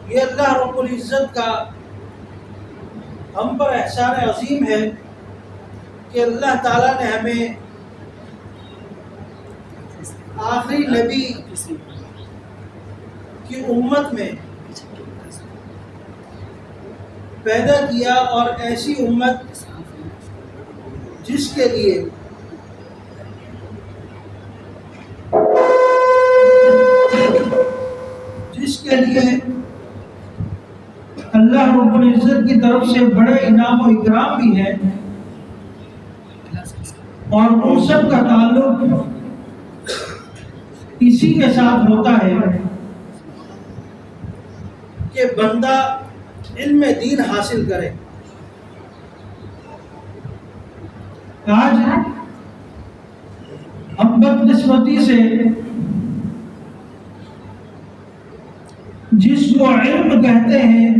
یہ اللہ رب العزت کا ہم پر احسان عظیم ہے کہ اللہ تعالیٰ نے ہمیں آخری نبی کی امت میں پیدا کیا، اور ایسی امت جس کے لیے اللہ رب العزت کی طرف سے بڑے انعام و اکرام بھی ہے، اور ان سب کا تعلق اسی کے ساتھ ہوتا ہے کہ بندہ علم دین حاصل کرے۔ آج ہم بدقسمتی سے جس کو علم کہتے ہیں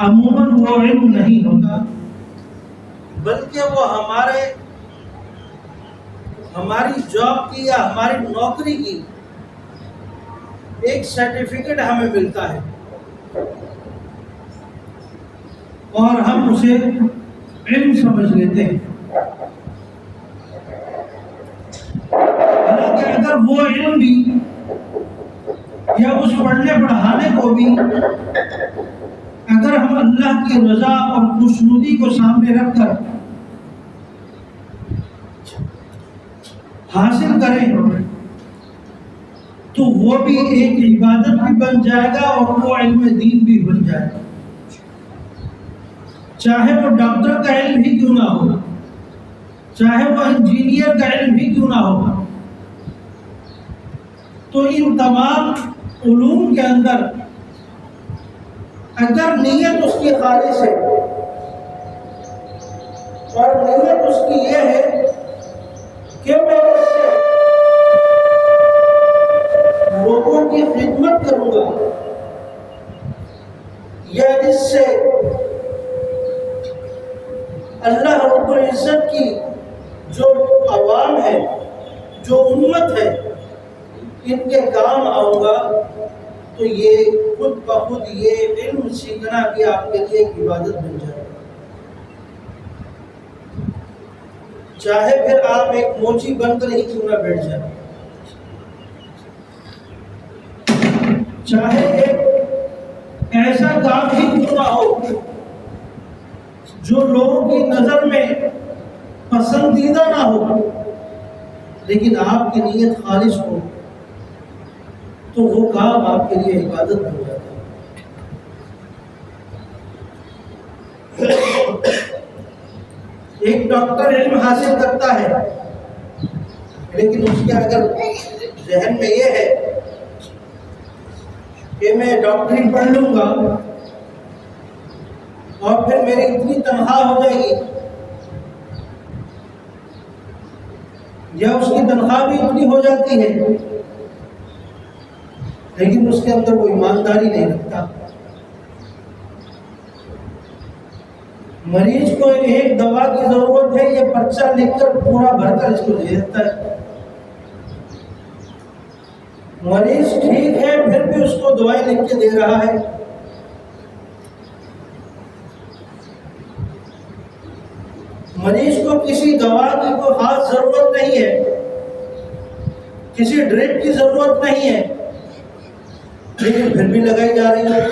عموماً وہ علم نہیں ہوتا، بلکہ وہ ہماری جاب کی یا ہماری نوکری کی ایک سرٹیفکیٹ ہمیں ملتا ہے، اور ہم اسے علم سمجھ لیتے ہیں۔ حالانکہ اگر وہ علم بھی یا اس پڑھنے پڑھانے کو بھی اگر ہم اللہ کی رضا اور خوشنودی کو سامنے رکھ کر حاصل کریں تو وہ بھی ایک عبادت بھی بن جائے گا، اور وہ علم دین بھی بن جائے گا، چاہے وہ ڈاکٹر کا علم ہی کیوں نہ ہو، چاہے وہ انجینئر کا علم ہی کیوں نہ ہو۔ تو ان تمام علوم کے اندر اگر نیت اس کی خالص ہے، اور نیت اس کی یہ ہے کہ میں اس سے لوگوں کی خدمت کروں گا، یا اس سے اللہ رب العزت کی جو عوام ہے، جو امت ہے، ان کے کام آؤں گا، تو یہ خود بخود یہ علم سیکھنا بھی آپ کے لیے ایک عبادت بن جائے گا۔ چاہے پھر آپ ایک موچی بن کر ہی کیوں نہ بیٹھ جائیں، چاہے ایک ایسا کام ہی کیوں نہ ہو جو لوگوں کی نظر میں پسندیدہ نہ ہو، لیکن آپ کی نیت خالص ہو تو وہ کام آپ کے لیے عبادت بن جاتا ہے۔ ایک ڈاکٹر علم حاصل کرتا ہے، لیکن اس کے اگر ذہن میں یہ ہے کہ میں ڈاکٹری پڑھ لوں گا اور پھر میری اتنی تنخواہ ہو جائے گی، یا اس کی تنخواہ بھی اتنی ہو جاتی ہے، لیکن اس کے اندر وہ ایمانداری نہیں رکھتا۔ مریض کو ایک دوا کی ضرورت ہے، یہ پرچہ لکھ کر پورا بھر کر اس کو دے دیتا ہے۔ مریض ٹھیک ہے، پھر بھی اس کو دوائی لکھ کے دے رہا ہے۔ مریض کو کسی دوا کی کوئی خاص ضرورت نہیں ہے، کسی ڈرپ کی ضرورت نہیں ہے، لیکن پھر بھی لگائی جا رہی ہے۔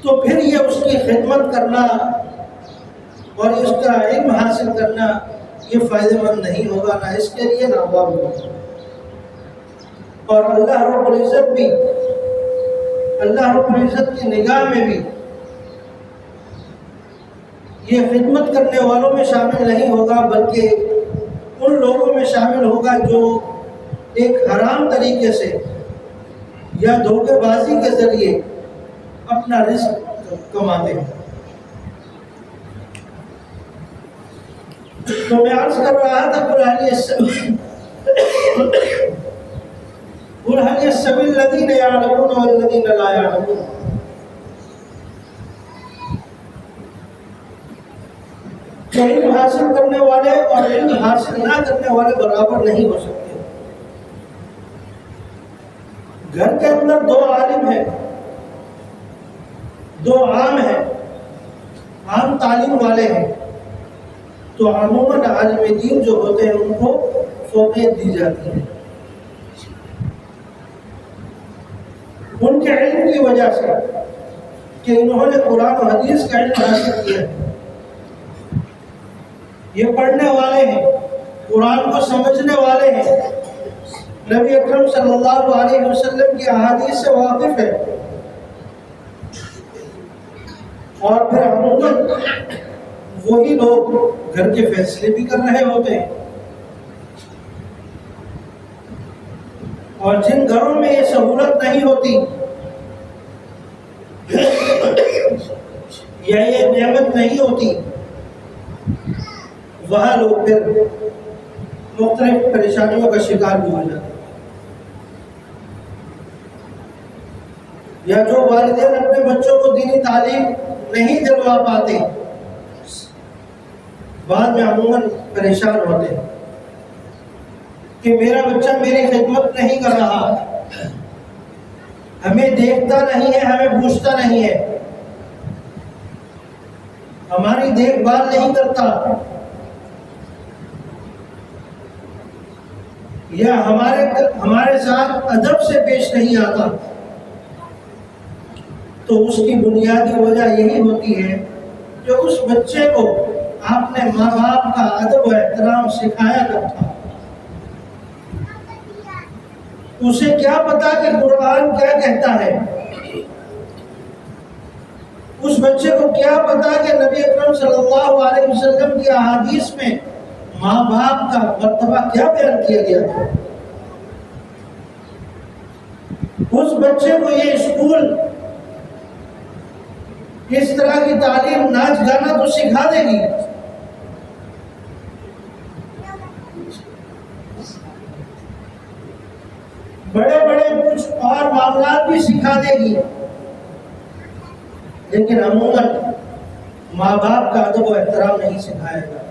تو پھر یہ اس کی خدمت کرنا اور اس کا علم حاصل کرنا یہ فائدہ مند نہیں ہوگا، نہ اس کے لیے نہ عوام کو۔ اور اللہ رب العزت بھی، اللہ رب العزت کی نگاہ میں بھی یہ خدمت کرنے والوں میں شامل نہیں ہوگا، بلکہ ان لوگوں میں شامل ہوگا جو ایک حرام طریقے سے یا دھوکے بازی کے ذریعے اپنا رزق کماتے ہیں۔ تو میں عرض کر رہا تھا قل هل يستوي الذين يعلمون والذين لا يعلمون، علم حاصل کرنے والے اور علم حاصل نہ کرنے والے برابر نہیں ہو سکتے۔ گھر کے اندر دو عالم ہیں، دو عام ہیں، عام تعلیم والے ہیں، تو عموماً عالم دین جو ہوتے ہیں ان کو فوقیت دی جاتی ہے ان کے علم کی وجہ سے کہ انہوں نے قرآن و حدیث کا علم حاصل کیا ہے، یہ پڑھنے والے ہیں، قرآن کو سمجھنے والے ہیں، نبی اکرم صلی اللہ علیہ وسلم کی احادیث سے واقف ہے، اور پھر عموماً وہی لوگ گھر کے فیصلے بھی کر رہے ہوتے ہیں، اور جن گھروں میں یہ سہولت نہیں ہوتی یا یہ نعمت نہیں ہوتی وہاں لوگ پھر مختلف پریشانیوں کا شکار بھی ہو جاتے ہیں، یا جو والدین اپنے بچوں کو دینی تعلیم نہیں دلوا پاتے بعد میں عموماً پریشان ہوتے ہیں کہ میرا بچہ میری خدمت نہیں کر رہا، ہمیں دیکھتا نہیں ہے، ہمیں پوچھتا نہیں ہے، ہماری دیکھ بھال نہیں کرتا، یا ہمارے ساتھ ادب سے پیش نہیں آتا، تو اس کی بنیادی وجہ یہی ہوتی ہے کہ اس بچے کو آپ نے ماں باپ کا ادب و احترام سکھایا کب تھا؟ اسے کیا پتا کہ قرآن کیا کہتا ہے؟ اس بچے کو کیا پتا کہ نبی اکرم صلی اللہ علیہ وسلم کی احادیث میں ماں باپ کا مرتبہ کیا بیان کیا گیا تھا؟ اس بچے کو یہ اسکول اس طرح کی تعلیم ناچ گانا تو سکھا دے گی، بڑے بڑے کچھ اور معاملات بھی سکھا دے گی، لیکن عموماً ماں باپ کا ادب و احترام نہیں سکھایا جاتا،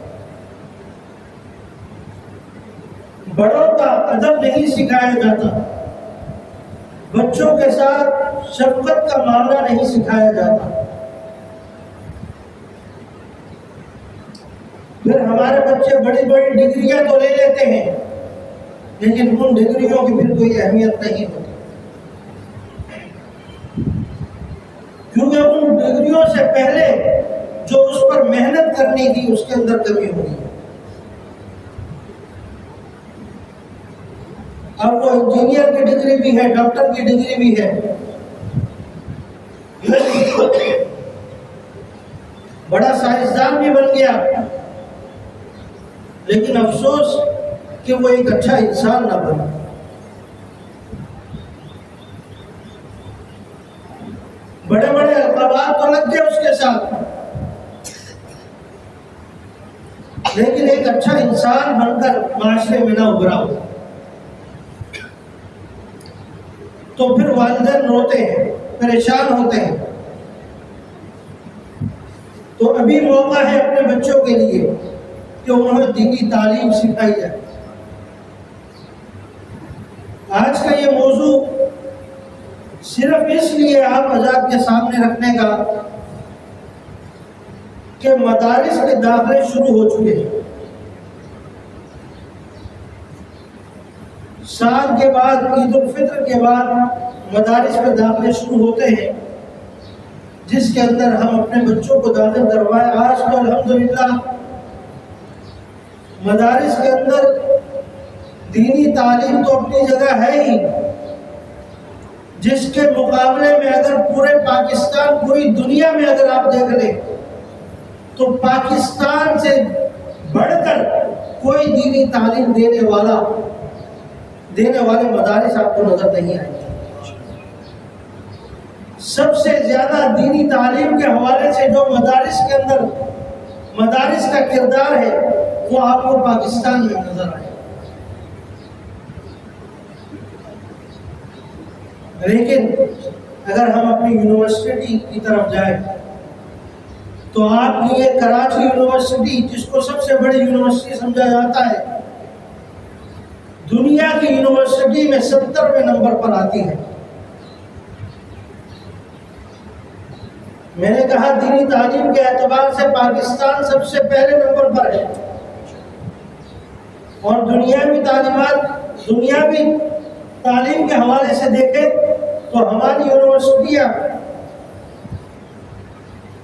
بڑوں کا ادب نہیں سکھایا جاتا، بچوں کے ساتھ شفقت کا معاملہ نہیں سکھایا جاتا، پھر ہمارے بچے بڑی بڑی ڈگریاں تو لے لیتے ہیں لیکن ان ڈگریوں کی پھر کوئی اہمیت نہیں ہوتی، کیونکہ ان ڈگریوں سے پہلے جو اس پر محنت کرنی تھی اس کے اندر کمی ہوگی۔ اب وہ انجینئر کی ڈگری بھی ہے، ڈاکٹر کی ڈگری بھی ہے، بڑا سائنسدان بھی بن گیا، لیکن افسوس کہ وہ ایک اچھا انسان نہ بنا۔ بڑے بڑے القابات تو لگ گئے اس کے ساتھ، لیکن ایک اچھا انسان بن کر معاشرے میں نہ ابھرا ہو، تو پھر والدین روتے ہیں، پریشان ہوتے ہیں۔ تو ابھی موقع ہے اپنے بچوں کے لیے کہ انہیں دینی تعلیم سکھائی جائے۔ آج کا یہ موضوع صرف اس لیے آپ حضرات کے سامنے رکھنے کا کہ مدارس کے داخلے شروع ہو چکے ہیں، سال کے بعد عید الفطر کے بعد مدارس میں داخلے شروع ہوتے ہیں، جس کے اندر ہم اپنے بچوں کو داخل کروائیں۔ آج تو الحمدللہ مدارس کے اندر دینی تعلیم تو اپنی جگہ ہے ہی، جس کے مقابلے میں اگر پورے پاکستان، پوری دنیا میں اگر آپ دیکھ لیں تو پاکستان سے بڑھ کر کوئی دینی تعلیم دینے والے مدارس آپ کو نظر نہیں آئے گے۔ سب سے زیادہ دینی تعلیم کے حوالے سے جو مدارس کے اندر مدارس کا کردار ہے وہ آپ کو پاکستان میں نظر آئے، لیکن اگر ہم اپنی یونیورسٹی کی طرف جائیں تو آپ کی یہ کراچی یونیورسٹی، جس کو سب سے بڑی یونیورسٹی سمجھا جاتا ہے، دنیا کی یونیورسٹی میں 70ویں نمبر پر آتی ہے۔ میں نے کہا دینی تعلیم کے اعتبار سے پاکستان سب سے پہلے نمبر پر ہے، اور دنیاوی تعلیم کے حوالے سے دیکھیں تو ہماری یونیورسٹیاں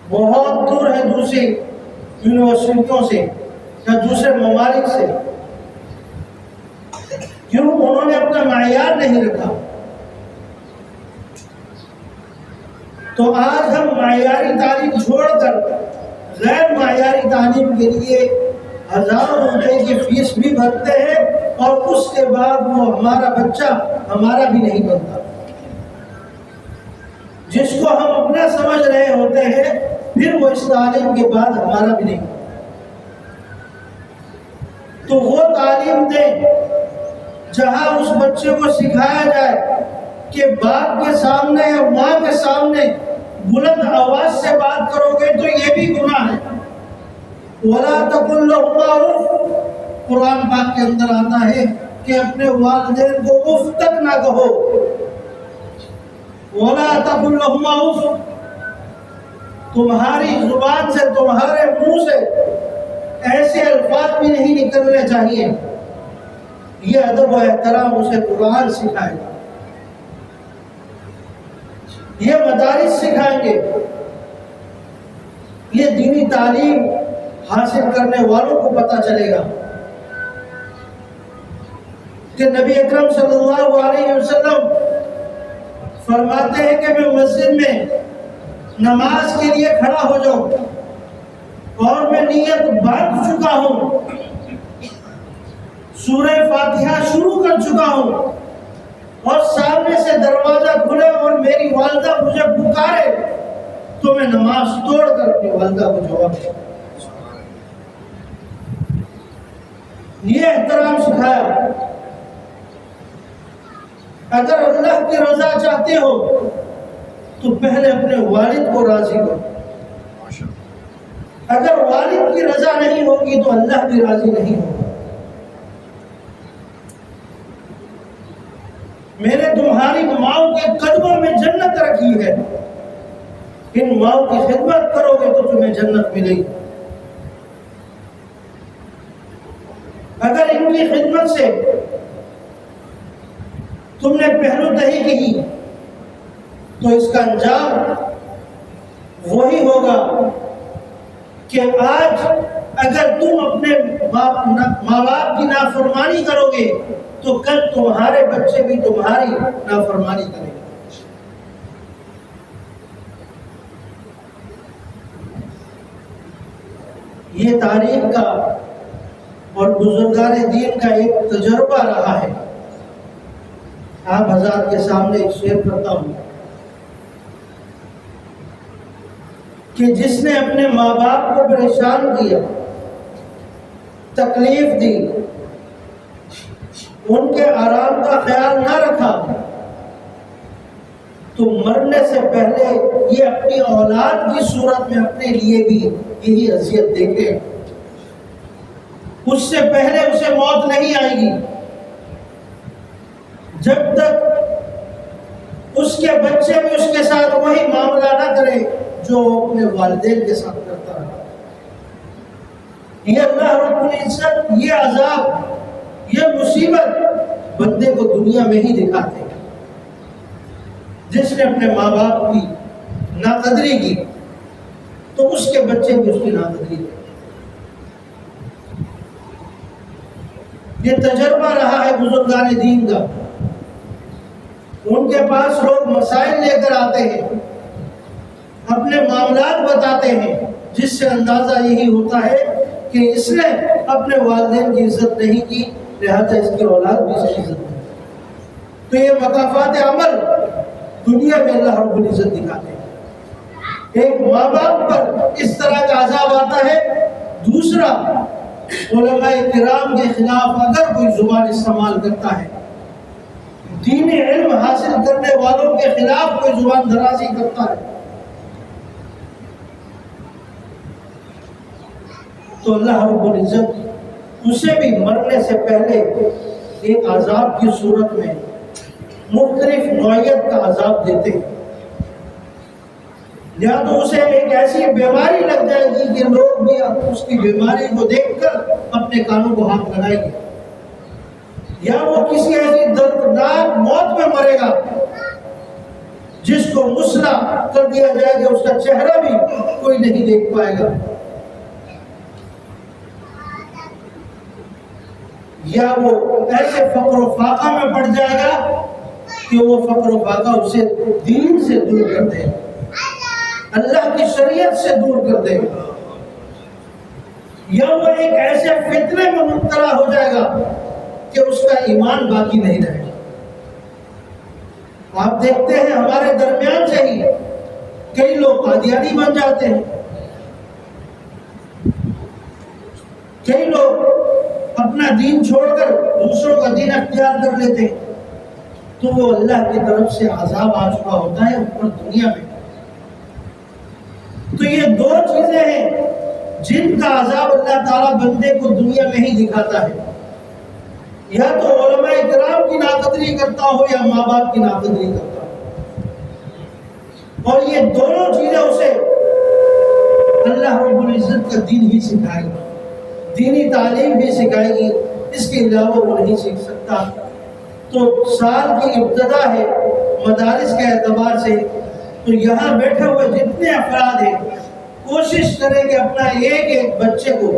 بہت دور ہیں دوسری یونیورسٹیوں سے یا دوسرے ممالک سے۔ کیوں؟ انہوں نے اپنا معیار نہیں رکھا۔ تو آج ہم معیاری تعلیم چھوڑ کر غیر معیاری تعلیم کے لیے ہزاروں روپے کی فیس بھی بھرتے ہیں، اور اس کے بعد وہ ہمارا بچہ ہمارا بھی نہیں بنتا۔ جس کو ہم اپنا سمجھ رہے ہوتے ہیں، پھر وہ اس تعلیم کے بعد ہمارا بھی نہیں۔ تو وہ تعلیم دیں جہاں اس بچے کو سکھایا جائے کہ باپ کے سامنے یا ماں کے سامنے بلند آواز سے بات کرو گے تو یہ بھی گناہ ہے۔ وَلَا تَقُلْ لَهُمَا أُفٍّ، قرآن پاک کے اندر آتا ہے کہ اپنے والدین کو اف تک نہ کہو۔ وَلَا تَقُلْ لَهُمَا أُفٍّ، تمہاری زبان سے، تمہارے منہ سے ایسے الفاظ بھی نہیں نکلنے چاہیے۔ یہ ادب و احترام اسے قرآن سکھائے گا، یہ مدارس سکھائیں گے، یہ دینی تعلیم حاصل کرنے والوں کو پتہ چلے گا کہ نبی اکرم صلی اللہ علیہ وسلم فرماتے ہیں کہ میں مسجد میں نماز کے لیے کھڑا ہو جاؤں اور میں نیت باندھ چکا ہوں، سورہ فاتحہ شروع کر چکا ہوں، اور سامنے سے دروازہ کھلے اور میری والدہ مجھے پکارے تو میں نماز توڑ کر اپنی والدہ کو جواب دوں۔ یہ احترام سکھایا۔ اگر اللہ کی رضا چاہتے ہو تو پہلے اپنے والد کو راضی کرو، اگر والد کی رضا نہیں ہوگی تو اللہ بھی راضی نہیں ہوگا۔ میں نے تمہاری ماؤں کے قدموں میں جنت رکھی ہے، ان ماؤں کی خدمت کرو گے تو تمہیں جنت ملے گی۔ اگر ان کی خدمت سے تم نے پہلو دہی کی تو اس کا انجام وہی ہوگا کہ آج اگر تم اپنے ماں باپ کی نافرمانی کرو گے تو کل تمہارے بچے بھی تمہاری نافرمانی کریں گے۔ یہ تاریخ کا اور بزرگان دین کا ایک تجربہ رہا ہے۔ آپ حضرات کے سامنے ایک شعر کرتا ہوں کہ جس نے اپنے ماں باپ کو پریشان کیا، تکلیف دی، ان کے آرام کا خیال نہ رکھا، تو مرنے سے پہلے یہ اپنی اولاد کی صورت میں اپنے لیے بھی یہی اذیت دیکھے۔ اس سے پہلے اسے موت نہیں آئے گی جب تک اس کے بچے بھی اس کے ساتھ وہی معاملہ نہ کرے جو اپنے والدین کے ساتھ کرتا رہا۔ یہ اللہ رب العزت یہ عذاب، یہ مصیبت بندے کو دنیا میں ہی دکھاتے ہیں۔ جس نے اپنے ماں باپ کی ناقدری کی تو اس کے بچے بھی اس کی ناقدری کریں۔ یہ تجربہ رہا ہے بزرگان دین کا۔ ان کے پاس لوگ مسائل لے کر آتے ہیں، اپنے معاملات بتاتے ہیں، جس سے اندازہ یہی ہوتا ہے کہ اس نے اپنے والدین کی عزت نہیں کی، لہذا اس کی اولاد بھی اس کی عزت نہیں۔ تو یہ مقافات عمل دنیا میں اللہ رب العزت دکھاتے ہیں۔ ایک ماں باپ پر اس طرح کا عذاب آتا ہے۔ دوسرا، علماء کرام کے خلاف اگر کوئی زبان استعمال کرتا ہے، دین علم حاصل کرنے والوں کے خلاف کوئی زبان درازی کرتا ہے، تو اللہ رب العزت اسے بھی مرنے سے پہلے ایک عذاب کی صورت میں مختلف نوعیت کا عذاب دیتے ہیں. یا تو اسے ایک ایسی بیماری لگ جائے گی کہ لوگ بھی اس کی بیماری کو دیکھ کر اپنے کانوں کو ہاتھ لگائیں گے، یا وہ کسی ایسی دردناک موت میں مرے گا جس کو مسلح کر دیا جائے گا، اس کا چہرہ بھی کوئی نہیں دیکھ پائے گا. یا وہ ایسے فقر و فاقہ میں پڑ جائے گا کہ وہ فقر و فاقہ اسے دین سے دور کر دے، اللہ کی شریعت سے دور کر دے. یا وہ ایک ایسے فتنے میں مبتلا ہو جائے گا کہ اس کا ایمان باقی نہیں رہے گا. آپ دیکھتے ہیں ہمارے درمیان سے ہی کئی لوگ قادیانی بن جاتے ہیں، کئی لوگ اپنا دین چھوڑ کر دوسروں کا دین اختیار کر لیتے ہیں، تو وہ اللہ کی طرف سے عذاب آ چکا ہوتا ہے اوپر دنیا میں. تو یہ دو چیزیں ہیں جن کا عذاب اللہ تعالیٰ بندے کو دنیا میں ہی دکھاتا ہے. یا تو علماء کرام کی ناقدری کرتا ہو یا ماں باپ کی ناقدری کرتا ہو، اور یہ دونوں چیزیں اسے اللہ رب العزت کا دین ہی سکھائے گا، دینی تعلیم بھی سکھائے گی، اس کے علاوہ وہ نہیں سیکھ سکتا. تو سال کی ابتدا ہے مدارس کے اعتبار سے، تو یہاں بیٹھے ہوئے جتنے افراد ہیں کوشش کریں کہ اپنا ایک ایک بچے کو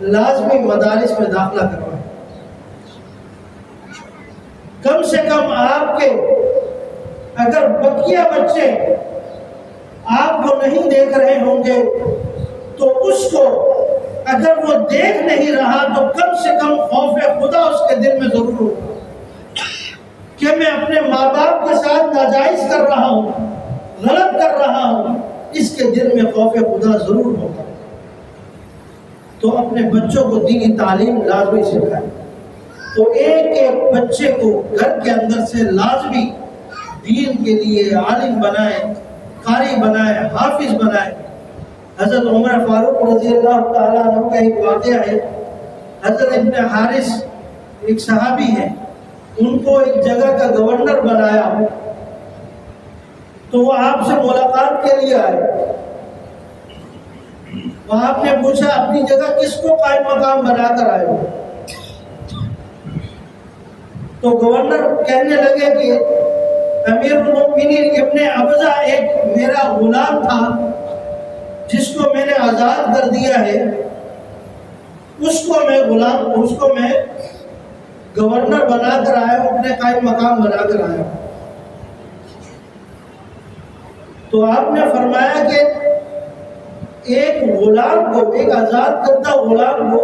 لازمی مدارس میں داخلہ کروائیں. کم سے کم آپ کے اگر بقیہ بچے آپ کو نہیں دیکھ رہے ہوں گے تو اس کو اگر وہ دیکھ نہیں رہا تو کم سے کم خوف خدا اس کے دل میں ضرور ہوگا کہ میں اپنے ماں باپ کے ساتھ ناجائز کر رہا ہوں، غلط کر رہا ہوں. اس کے دل میں خوف خدا ضرور ہوگا. تو اپنے بچوں کو دینی تعلیم لازمی سکھائیں. تو ایک ایک بچے کو گھر کے اندر سے لازمی دین کے لیے عالم بنائے، قاری بنائے، حافظ بنائے. حضرت عمر فاروق رضی اللہ تعالیٰ عنہ کا ایک واقعہ ہے. حضرت ابن حارث ایک صحابی ہیں، ان کو ایک جگہ کا گورنر بنایا، تو وہ آپ سے ملاقات کے لیے آئے. وہاں آپ نے پوچھا اپنی جگہ کس کو قائم مقام بنا کر آئے ہو؟ تو گورنر کہنے لگے کہ امیر المؤمنین ابن ابزہ ایک میرا غلام تھا جس کو میں نے آزاد کر دیا ہے، اس کو میں گورنر بنا کر آیا ہوں، اپنے قائم مقام بنا کر آیا ہوں. تو آپ نے فرمایا کہ ایک غلام کو، ایک آزاد کردہ غلام کو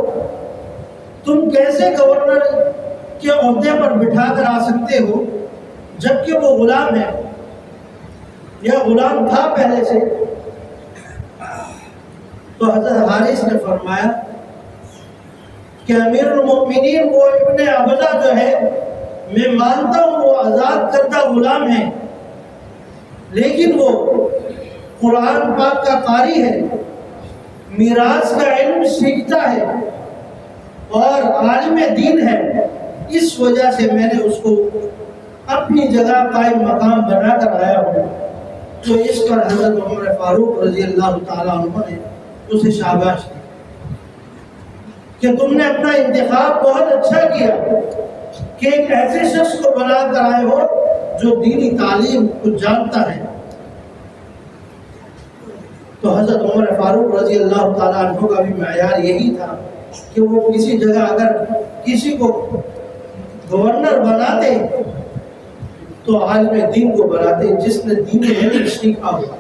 تم کیسے گورنر کے عہدے پر بٹھا کر آ سکتے ہو جبکہ وہ غلام ہے یا غلام تھا پہلے سے؟ تو حضرت حارث نے فرمایا کہ امیر المؤمنین وہ ابن ابزہ جو ہے میں مانتا ہوں وہ آزاد کردہ غلام ہے، لیکن وہ قرآن پاک کا قاری ہے، میراث کا علم سیکھتا ہے اور عالم دین ہے. اس وجہ سے میں نے اس کو اپنی جگہ قائم مقام بنا کر آیا ہوں. تو اس پر حضرت عمر فاروق رضی اللہ تعالیٰ عنہ نے اسے شاباش دی کہ تم نے اپنا انتخاب بہت اچھا کیا کہ ایک ایسے شخص کو بنا کر آئے ہو جو دینی تعلیم کو جانتا ہے. تو حضرت عمر فاروق رضی اللہ تعالیٰ عنہ کا بھی معیار یہی تھا کہ وہ کسی جگہ اگر کسی کو گورنر بناتے تو عالم دین کو بناتے جس نے دین علم سیکھا ہوا.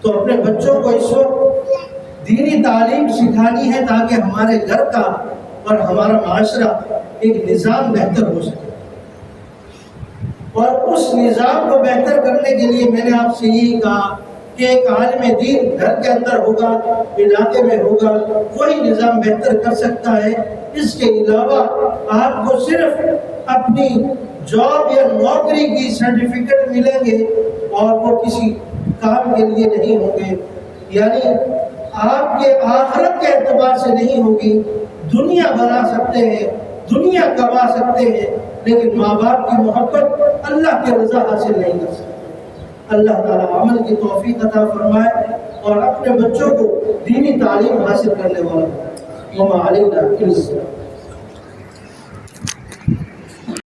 تو اپنے بچوں کو اس وقت دینی تعلیم سکھانی ہے تاکہ ہمارے گھر کا اور ہمارا معاشرہ ایک نظام بہتر ہو سکے. اور اس نظام کو بہتر کرنے کے لیے میں نے آپ سے یہی کہا کہ ایک عالم دین گھر کے اندر ہوگا، علاقے میں ہوگا، وہی نظام بہتر کر سکتا ہے. اس کے علاوہ آپ کو صرف اپنی جاب یا نوکری کی سرٹیفکیٹ ملیں گے اور وہ کسی کام کے لیے نہیں ہوں گے، یعنی آپ کے آخرت کے اعتبار سے نہیں ہوگی دنیا بنا سکتے ہیں، دنیا کما سکتے ہیں، لیکن ماں باپ کی محبت اللہ کی رضا حاصل نہیں کر سکتے۔ اللہ تعالیٰ عمل کی توفیق عطا فرمائے اور اپنے بچوں کو دینی تعلیم حاصل کرنے والا وما علینا الا